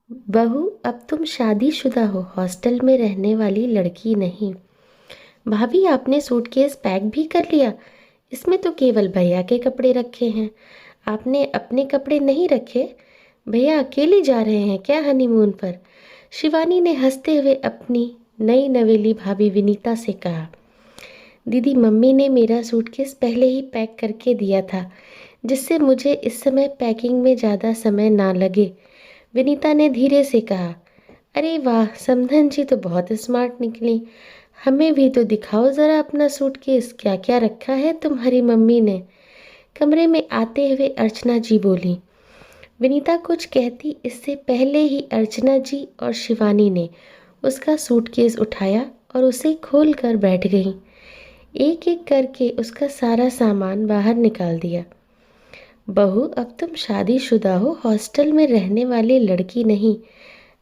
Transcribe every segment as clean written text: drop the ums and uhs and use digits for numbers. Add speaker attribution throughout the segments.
Speaker 1: बहू, अब तुम शादीशुदा हो, हॉस्टल में रहने वाली लड़की नहीं। भाभी, आपने सूटकेस पैक भी कर लिया? इसमें तो केवल भैया के कपड़े रखे हैं। आपने अपने कपड़े नहीं रखे? भैया अकेले जा रहे हैं क्या हनीमून पर? शिवानी ने हंसते हुए अपनी नई नवेली भाभी विनीता से कहा। दीदी, मम्मी ने मेरा सूटकेस पहले ही पैक करके दिया था, जिससे मुझे इस समय पैकिंग में ज़्यादा समय ना लगे। विनीता ने धीरे से कहा। अरे वाह, समधन जी तो बहुत स्मार्ट निकली। हमें भी तो दिखाओ ज़रा अपना सूटकेस, क्या क्या रखा है तुम्हारी मम्मी ने? कमरे में आते हुए अर्चना जी बोली। विनीता कुछ कहती इससे पहले ही अर्चना जी और शिवानी ने उसका सूटकेस उठाया और उसे खोल कर बैठ गईं। एक एक करके उसका सारा सामान बाहर निकाल दिया। बहू, अब तुम शादीशुदा हो, हॉस्टल में रहने वाली लड़की नहीं।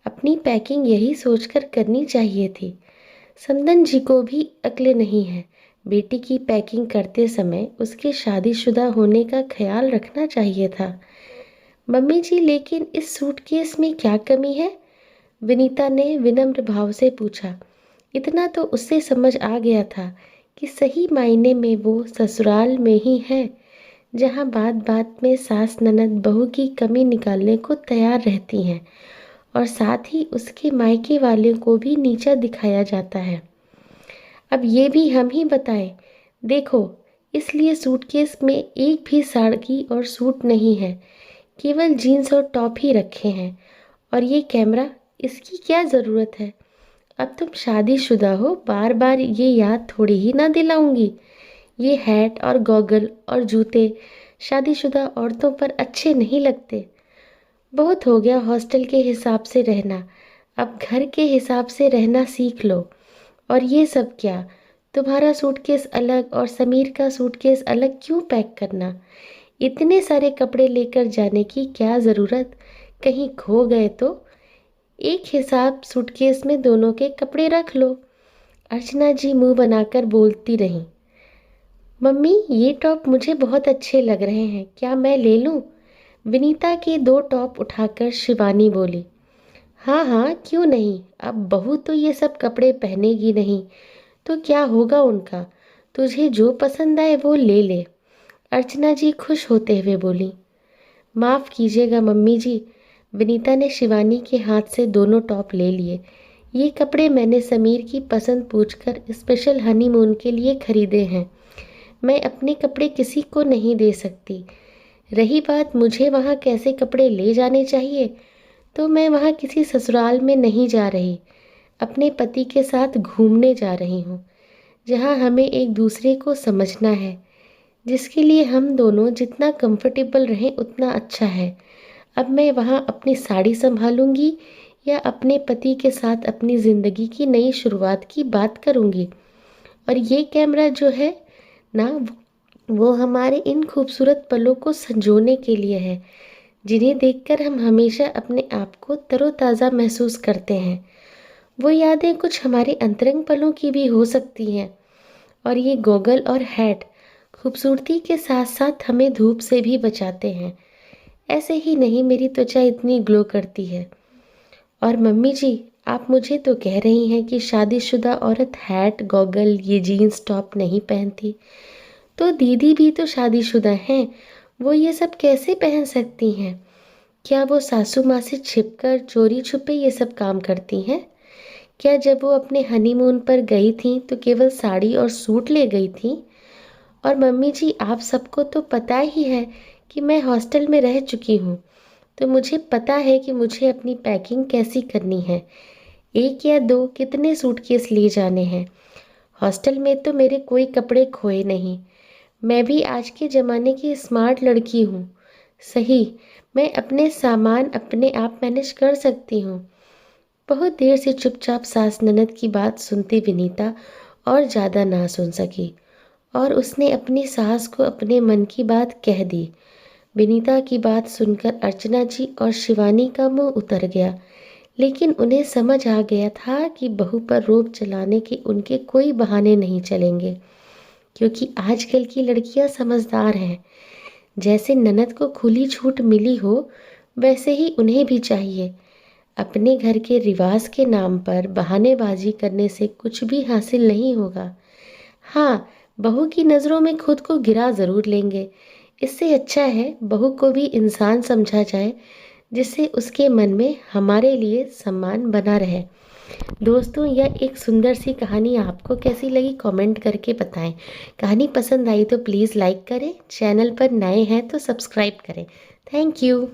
Speaker 1: अपनी पैकिंग यही सोचकर करनी चाहिए थी। समदन जी को भी अक्ल नहीं है। बेटी की पैकिंग करते समय उसके शादीशुदा होने का ख्याल रखना चाहिए था। मम्मी जी, लेकिन इस सूटकेस में क्या कमी है? विनीता ने विनम्र भाव से पूछा। इतना तो उससे समझ आ गया था कि सही मायने में वो ससुराल में ही है, जहाँ बात बात में सास ननद बहू की कमी निकालने को तैयार रहती हैं और साथ ही उसके मायके वाले को भी नीचा दिखाया जाता है। अब ये भी हम ही बताएं। देखो, इसलिए सूटकेस में एक भी साड़ी और सूट नहीं है, केवल जीन्स और टॉप ही रखे हैं। और ये कैमरा, इसकी क्या ज़रूरत है? अब तुम शादीशुदा हो, बार बार ये याद थोड़ी ही ना दिलाऊंगी। ये हैट और गॉगल और जूते शादीशुदा औरतों पर अच्छे नहीं लगते। बहुत हो गया हॉस्टल के हिसाब से रहना, अब घर के हिसाब से रहना सीख लो। और ये सब क्या? तुम्हारा सूटकेस अलग और समीर का सूटकेस अलग क्यों पैक करना? इतने सारे कपड़े लेकर जाने की क्या ज़रूरत? कहीं खो गए तो एक हिसाब सूटकेस में दोनों के कपड़े रख लो। अर्चना जी मुंह बनाकर बोलती रहीं। मम्मी, ये टॉप मुझे बहुत अच्छे लग रहे हैं, क्या मैं ले लूं? विनीता के दो टॉप उठाकर शिवानी बोली। हाँ हाँ, क्यों नहीं। अब बहू तो ये सब कपड़े पहनेगी नहीं, तो क्या होगा उनका। तुझे जो पसंद आए वो ले ले। अर्चना जी खुश होते हुए बोली। माफ़ कीजिएगा मम्मी जी। विनीता ने शिवानी के हाथ से दोनों टॉप ले लिए। ये कपड़े मैंने समीर की पसंद पूछकर स्पेशल हनीमून के लिए खरीदे हैं। मैं अपने कपड़े किसी को नहीं दे सकती। रही बात मुझे वहाँ कैसे कपड़े ले जाने चाहिए, तो मैं वहाँ किसी ससुराल में नहीं जा रही, अपने पति के साथ घूमने जा रही हूँ, जहाँ हमें एक दूसरे को समझना है, जिसके लिए हम दोनों जितना कंफर्टेबल रहें उतना अच्छा है। अब मैं वहाँ अपनी साड़ी संभालूंगी या अपने पति के साथ अपनी ज़िंदगी की नई शुरुआत की बात करूंगी। और ये कैमरा जो है ना, वो हमारे इन खूबसूरत पलों को संजोने के लिए है, जिन्हें देखकर हम हमेशा अपने आप को तरोताज़ा महसूस करते हैं। वो यादें कुछ हमारे अंतरंग पलों की भी हो सकती हैं। और ये गॉगल और हैट खूबसूरती के साथ साथ हमें धूप से भी बचाते हैं। ऐसे ही नहीं मेरी त्वचा इतनी ग्लो करती है। और मम्मी जी, आप मुझे तो कह रही हैं कि शादीशुदा औरत हैट गॉगल ये जीन्स टॉप नहीं पहनती, तो दीदी भी तो शादीशुदा हैं, वो ये सब कैसे पहन सकती हैं? क्या वो सासू माँ से छिपकर चोरी छुपे ये सब काम करती हैं? क्या जब वो अपने हनीमून पर गई थी तो केवल साड़ी और सूट ले गई थी? और मम्मी जी, आप सबको तो पता ही है कि मैं हॉस्टल में रह चुकी हूँ, तो मुझे पता है कि मुझे अपनी पैकिंग कैसी करनी है। एक या दो कितने सूटकेस लिए जाने हैं? हॉस्टल में तो मेरे कोई कपड़े खोए नहीं। मैं भी आज के ज़माने की स्मार्ट लड़की हूँ। सही, मैं अपने सामान अपने आप मैनेज कर सकती हूँ। बहुत देर से चुपचाप सास ननद की बात सुनती विनीता और ज़्यादा ना सुन सकी, और उसने अपनी सास को अपने मन की बात कह दी। विनीता की बात सुनकर अर्चना जी और शिवानी का मुंह उतर गया, लेकिन उन्हें समझ आ गया था कि बहू पर रोब चलाने के उनके कोई बहाने नहीं चलेंगे, क्योंकि आजकल की लड़कियां समझदार हैं। जैसे ननद को खुली छूट मिली हो, वैसे ही उन्हें भी चाहिए। अपने घर के रिवाज के नाम पर बहानेबाजी करने से कुछ भी हासिल नहीं होगा। हाँ, बहू की नज़रों में खुद को गिरा ज़रूर लेंगे। इससे अच्छा है बहू को भी इंसान समझा जाए, जिससे उसके मन में हमारे लिए सम्मान बना रहे। दोस्तों, यह एक सुंदर सी कहानी आपको कैसी लगी कमेंट करके बताएं। कहानी पसंद आई तो प्लीज़ लाइक करें, चैनल पर नए हैं तो सब्सक्राइब करें। Thank you.